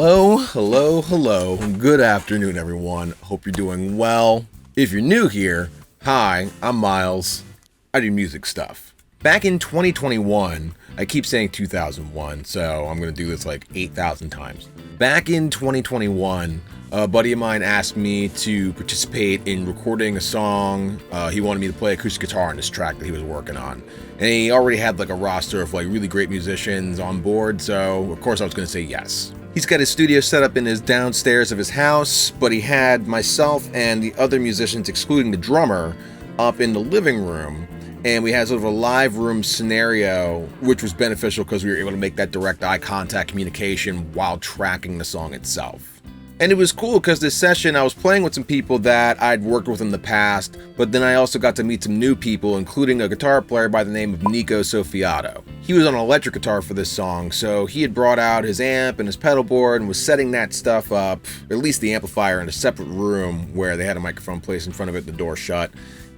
Hello. Good afternoon, everyone. Hope you're doing well. If you're new here, hi, I'm Miles. I do music stuff. Back in 2021, I keep saying 2001, so I'm going to do this like 8,000 times. Back in 2021, a buddy of mine asked me to participate in recording a song. He wanted me to play acoustic guitar on this track that he was working on. And he already had like a roster of like really great musicians on board, so of course I was going to say yes. He's got his studio set up in his downstairs of his house, but he had myself and the other musicians, excluding the drummer, up in the living room. And we had sort of a live room scenario, which was beneficial because we were able to make that direct eye contact communication while tracking the song itself. And it was cool because this session I was playing with some people that I'd worked with in the past, but then I also got to meet some new people, including a guitar player by the name of Nico Sofiato. He was on an electric guitar for this song, so he had brought out his amp and his pedal board and was setting that stuff up, at least the amplifier, in a separate room where they had a microphone placed in front of it, the door shut,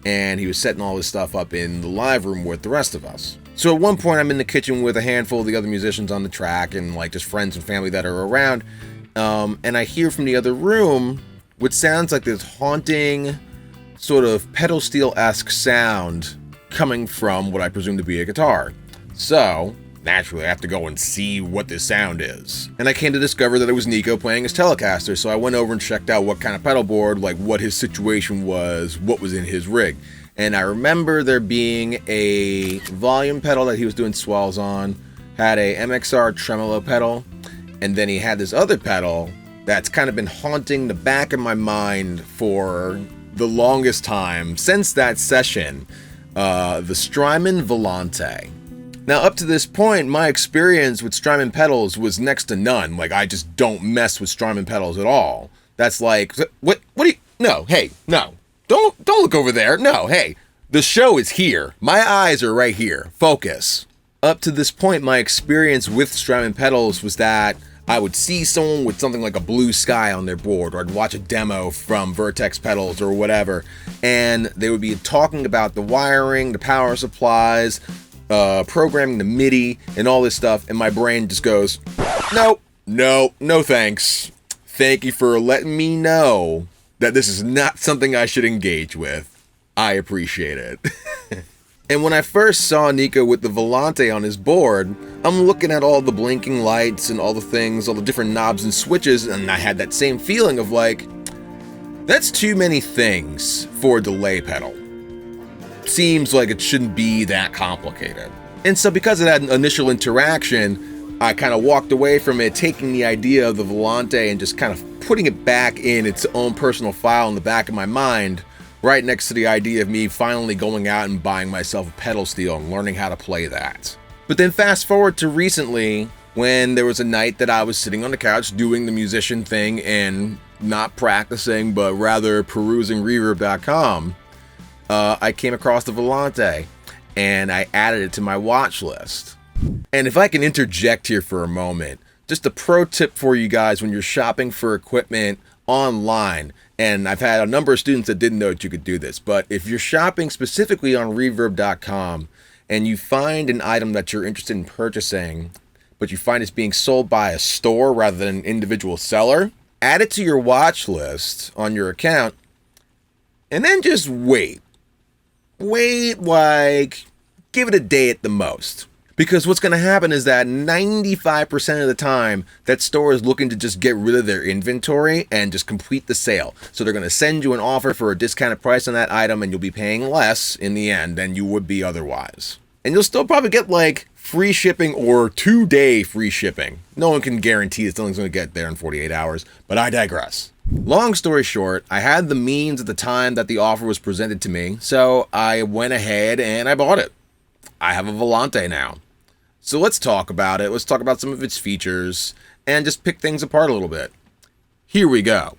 and he was setting all this stuff up in the live room with the rest of us. So at one point I'm in the kitchen with a handful of the other musicians on the track and like just friends and family that are around. And I hear from the other room what sounds like this haunting sort of pedal steel-esque sound coming from what I presume to be a guitar. So naturally I have to go and see what this sound is. And I came to discover that it was Nico playing his Telecaster, so I went over and checked out what kind of pedal board, like what his situation was, what was in his rig. And I remember there being a volume pedal that he was doing swells on, had a MXR tremolo pedal, and then he had this other pedal that's kind of been haunting the back of my mind for the longest time since that session, the Strymon Volante. Now, up to this point, my experience with Strymon pedals was next to none. Like, I just don't mess with Strymon pedals at all. That's like, what do you, no, hey, no, don't look over there. No, hey, the show is here. My eyes are right here. Focus. Up to this point, my experience with Strymon pedals was that I would see someone with something like a Blue Sky on their board, or I'd watch a demo from Vertex Pedals or whatever, and they would be talking about the wiring, the power supplies, programming the MIDI, and all this stuff, and my brain just goes, no thanks. Thank you for letting me know that this is not something I should engage with. I appreciate it. And when I first saw Nico with the Volante on his board, I'm looking at all the blinking lights and all the things, all the different knobs and switches, and I had that same feeling of like, that's too many things for a delay pedal. Seems like it shouldn't be that complicated. And so because of that initial interaction, I kind of walked away from it, taking the idea of the Volante and just kind of putting it back in its own personal file in the back of my mind, right next to the idea of me finally going out and buying myself a pedal steel and learning how to play that. But then fast forward to recently, when there was a night that I was sitting on the couch doing the musician thing and not practicing, but rather perusing reverb.com, I came across the Volante and I added it to my watch list. And if I can interject here for a moment, just a pro tip for you guys when you're shopping for equipment online, and I've had a number of students that didn't know that you could do this, but if you're shopping specifically on reverb.com and you find an item that you're interested in purchasing, but you find it's being sold by a store rather than an individual seller, add it to your watch list on your account, and then just wait, like, give it a day at the most. Because what's going to happen is that 95% of the time, that store is looking to just get rid of their inventory and just complete the sale. So they're going to send you an offer for a discounted price on that item, and you'll be paying less in the end than you would be otherwise. And you'll still probably get like free shipping or 2-day free shipping. No one can guarantee that something's going to get there in 48 hours, but I digress. Long story short, I had the means at the time that the offer was presented to me, so I went ahead and I bought it. I have a Volante now. So let's talk about it. Let's talk about some of its features and just pick things apart a little bit. Here we go.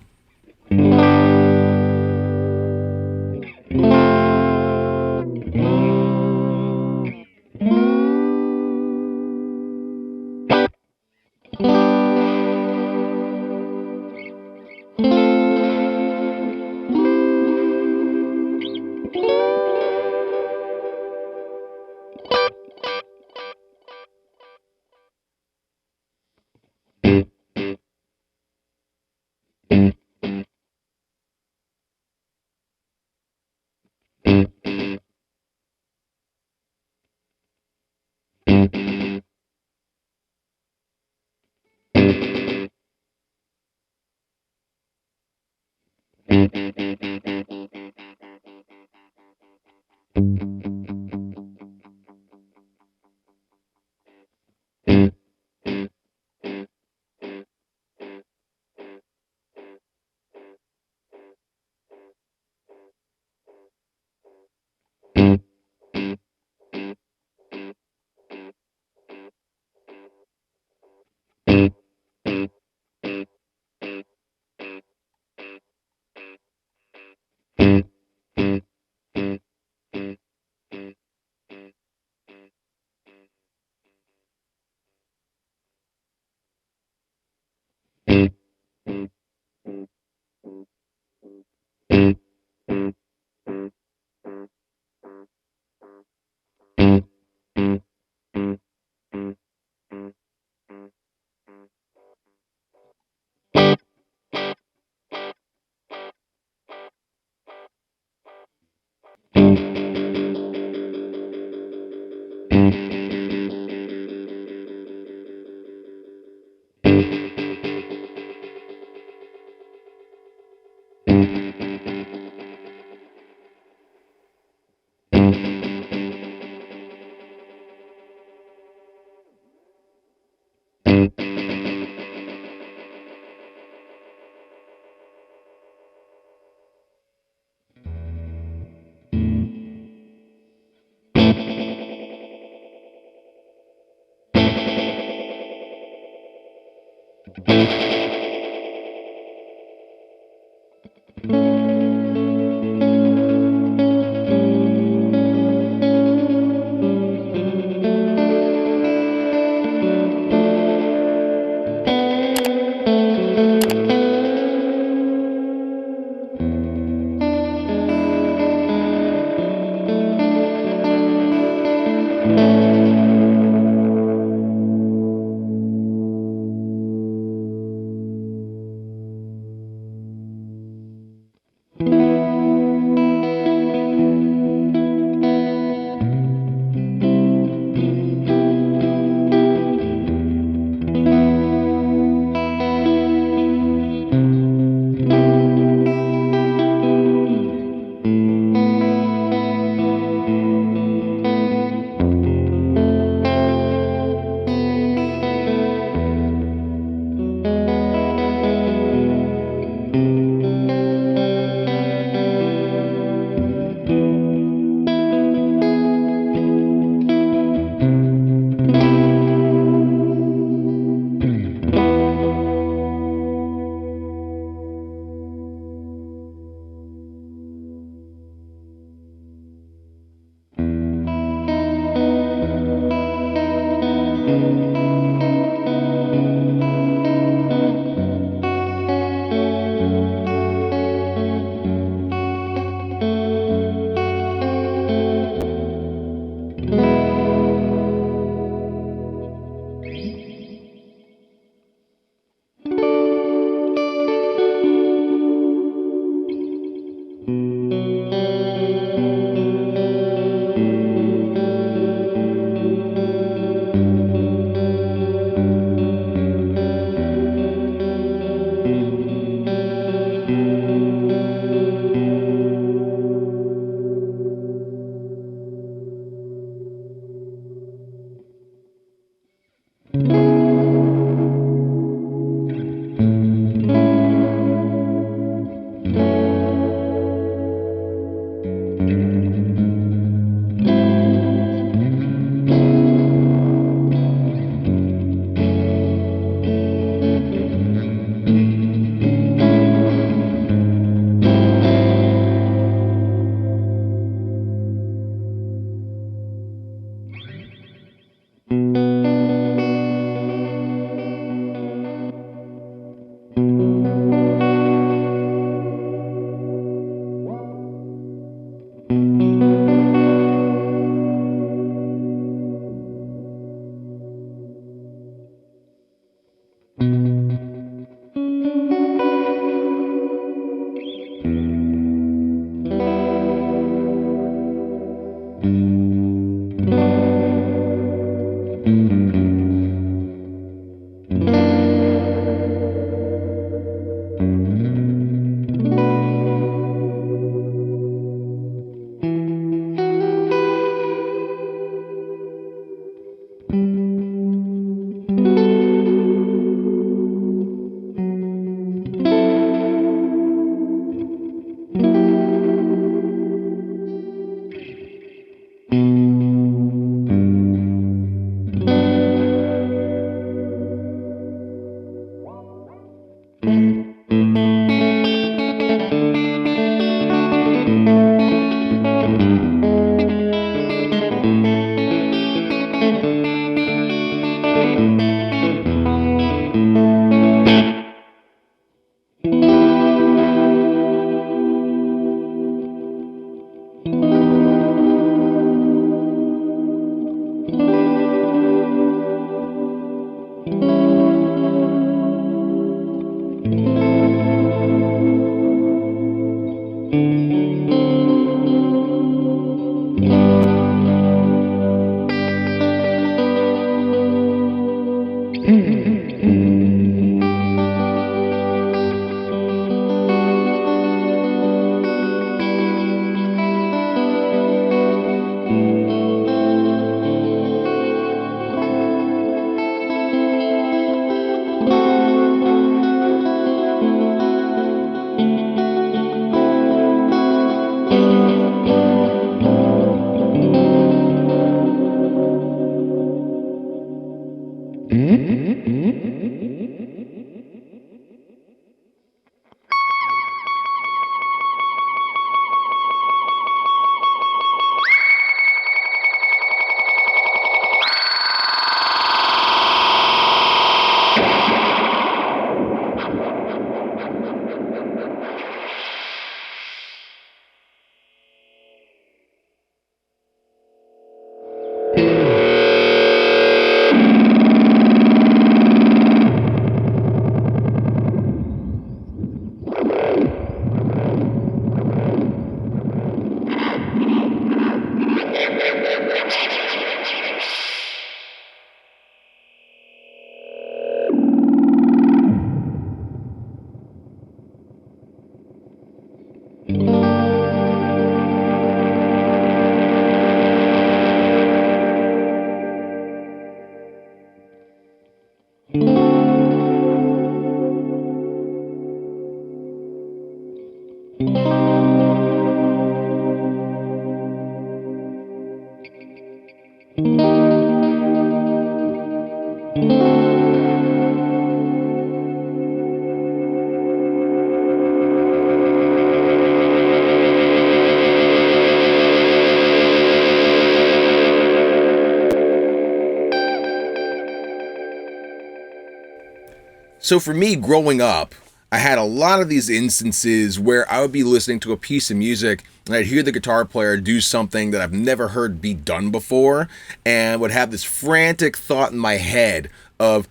So for me, growing up, I had a lot of these instances where I would be listening to a piece of music and I'd hear the guitar player do something that I've never heard be done before, and would have this frantic thought in my head of,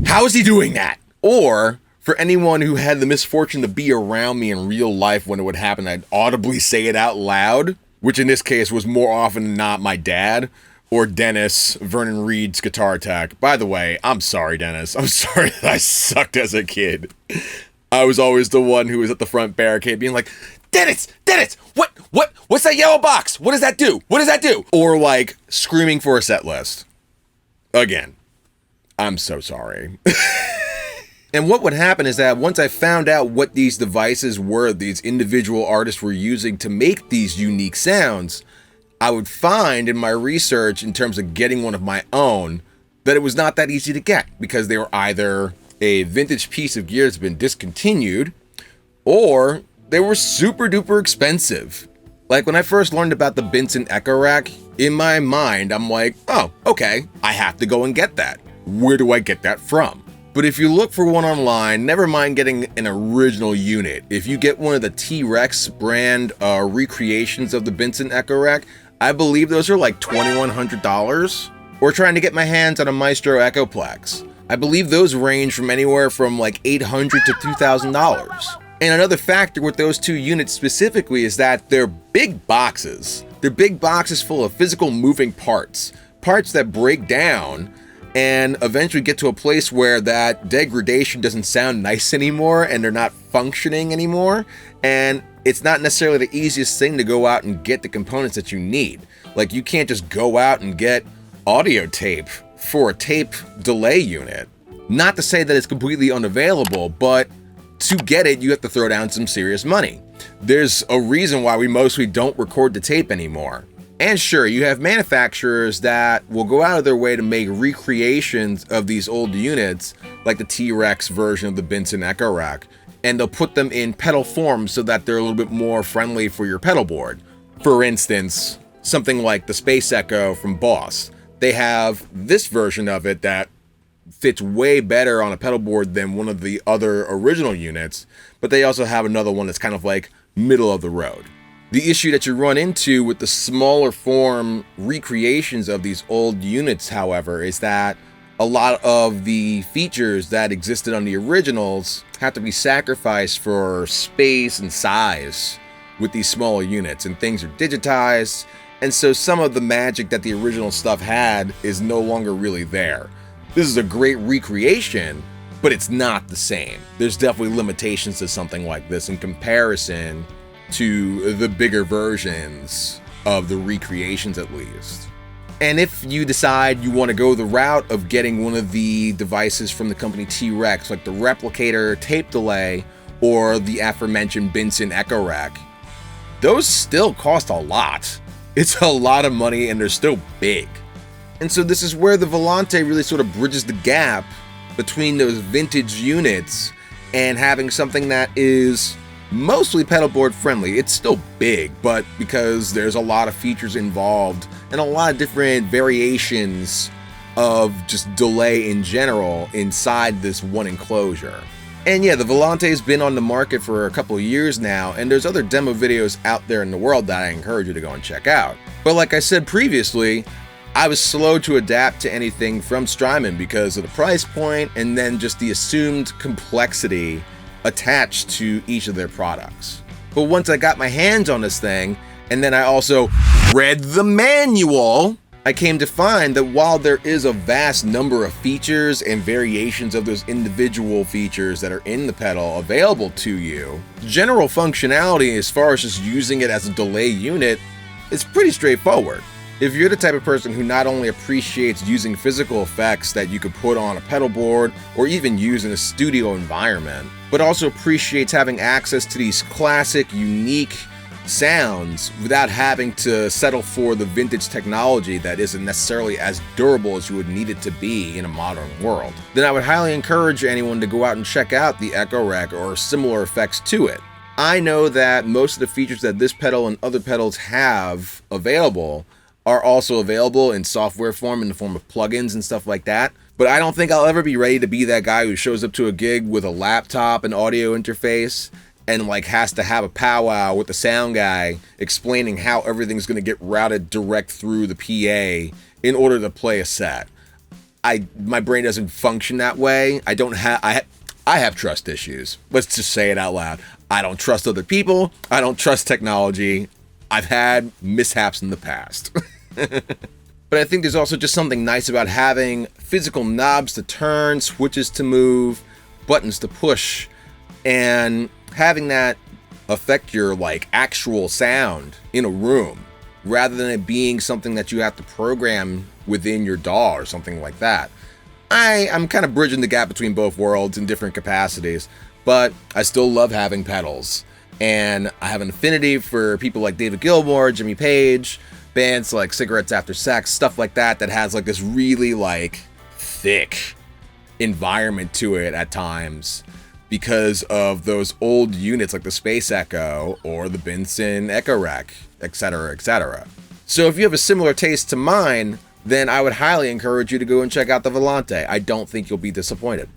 how is he doing that? Or for anyone who had the misfortune to be around me in real life when it would happen, I'd audibly say it out loud, which in this case was more often than not my dad. Or Dennis, Vernon Reed's guitar tech. By the way, I'm sorry, Dennis. I'm sorry that I sucked as a kid. I was always the one who was at the front barricade being like, Dennis, what's that yellow box? What does that do? What does that do? Or like screaming for a set list. Again, I'm so sorry. And what would happen is that once I found out what these devices were, these individual artists were using to make these unique sounds, I would find in my research in terms of getting one of my own that it was not that easy to get, because they were either a vintage piece of gear that's been discontinued, or they were super duper expensive. Like when I first learned about the Benson Echo Rack, in my mind I'm like, oh, okay, I have to go and get that. Where do I get that from? But if you look for one online, never mind getting an original unit. If you get one of the T-Rex brand recreations of the Benson Echo Rack, I believe those are like $2,100. Or trying to get my hands on a Maestro Echoplex. I believe those range from anywhere from like $800 to $2,000. And another factor with those two units specifically is that they're big boxes. They're big boxes full of physical moving parts. Parts that break down and eventually get to a place where that degradation doesn't sound nice anymore and they're not functioning anymore. And it's not necessarily the easiest thing to go out and get the components that you need. Like you can't just go out and get audio tape for a tape delay unit. Not to say that it's completely unavailable, but to get it, you have to throw down some serious money. There's a reason why we mostly don't record the tape anymore. And sure, you have manufacturers that will go out of their way to make recreations of these old units, like the T-Rex version of the Benson Echo Rack, and they'll put them in pedal form so that they're a little bit more friendly for your pedal board. For instance, something like the Space Echo from Boss. They have this version of it that fits way better on a pedal board than one of the other original units, but they also have another one that's kind of like middle of the road. The issue that you run into with the smaller form recreations of these old units, however, is that a lot of the features that existed on the originals have to be sacrificed for space and size with these smaller units, and things are digitized, and so some of the magic that the original stuff had is no longer really there. This is a great recreation, but it's not the same. There's definitely limitations to something like this in comparison to the bigger versions of the recreations, at least. And if you decide you want to go the route of getting one of the devices from the company T-Rex, like the Replicator tape delay or the aforementioned Benson Echo Rack, those still cost a lot. It's a lot of money and they're still big. And so this is where the Volante really sort of bridges the gap between those vintage units and having something that is mostly pedal board friendly. It's still big, but because there's a lot of features involved and a lot of different variations of just delay in general inside this one enclosure. And yeah, the Volante has been on the market for a couple of years now, and there's other demo videos out there in the world that I encourage you to go and check out. But like I said previously, I was slow to adapt to anything from Strymon because of the price point and then just the assumed complexity attached to each of their products. But once I got my hands on this thing, and then I also read the manual, I came to find that while there is a vast number of features and variations of those individual features that are in the pedal available to you, general functionality as far as just using it as a delay unit is pretty straightforward. If you're the type of person who not only appreciates using physical effects that you could put on a pedal board or even use in a studio environment, but also appreciates having access to these classic, unique sounds without having to settle for the vintage technology that isn't necessarily as durable as you would need it to be in a modern world, then I would highly encourage anyone to go out and check out the Echo Rec or similar effects to it. I know that most of the features that this pedal and other pedals have available are also available in software form, in the form of plugins and stuff like that. But I don't think I'll ever be ready to be that guy who shows up to a gig with a laptop and audio interface and like has to have a powwow with the sound guy explaining how everything's going to get routed direct through the PA in order to play a set. My brain doesn't function that way. I have trust issues. Let's just say it out loud. I don't trust other people. I don't trust technology. I've had mishaps in the past. But I think there's also just something nice about having physical knobs to turn, switches to move, buttons to push, and having that affect your like actual sound in a room rather than it being something that you have to program within your DAW or something like that. I'm kind of bridging the gap between both worlds in different capacities, but I still love having pedals. And I have an affinity for people like David Gilmour, Jimmy Page, bands like Cigarettes After Sex, stuff like that has like this really like thick environment to it at times because of those old units like the Space Echo or the Benson Echo Rec, etc., etc. So if you have a similar taste to mine, then I would highly encourage you to go and check out the Volante. I don't think you'll be disappointed.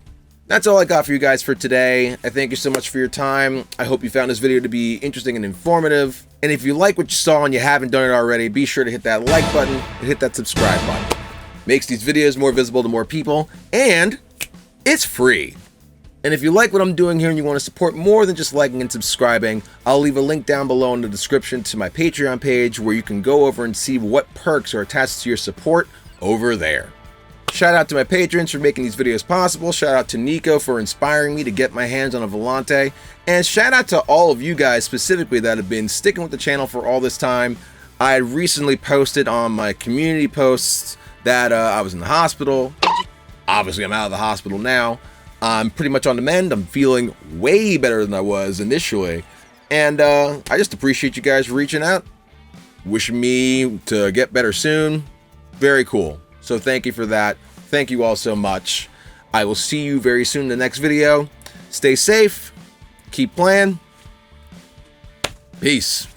That's all I got for you guys for today. I thank you so much for your time. I hope you found this video to be interesting and informative. And if you like what you saw and you haven't done it already, be sure to hit that like button and hit that subscribe button. Makes these videos more visible to more people, and it's free. And if you like what I'm doing here and you want to support more than just liking and subscribing, I'll leave a link down below in the description to my Patreon page where you can go over and see what perks are attached to your support over there. Shout out to my patrons for making these videos possible. Shout out to Nico for inspiring me to get my hands on a Volante. And shout out to all of you guys specifically that have been sticking with the channel for all this time. I recently posted on my community posts that I was in the hospital. Obviously, I'm out of the hospital now. I'm pretty much on the mend. I'm feeling way better than I was initially. And I just appreciate you guys reaching out, wishing me to get better soon. Very cool. So thank you for that. Thank you all so much. I will see you very soon in the next video. Stay safe. Keep playing. Peace.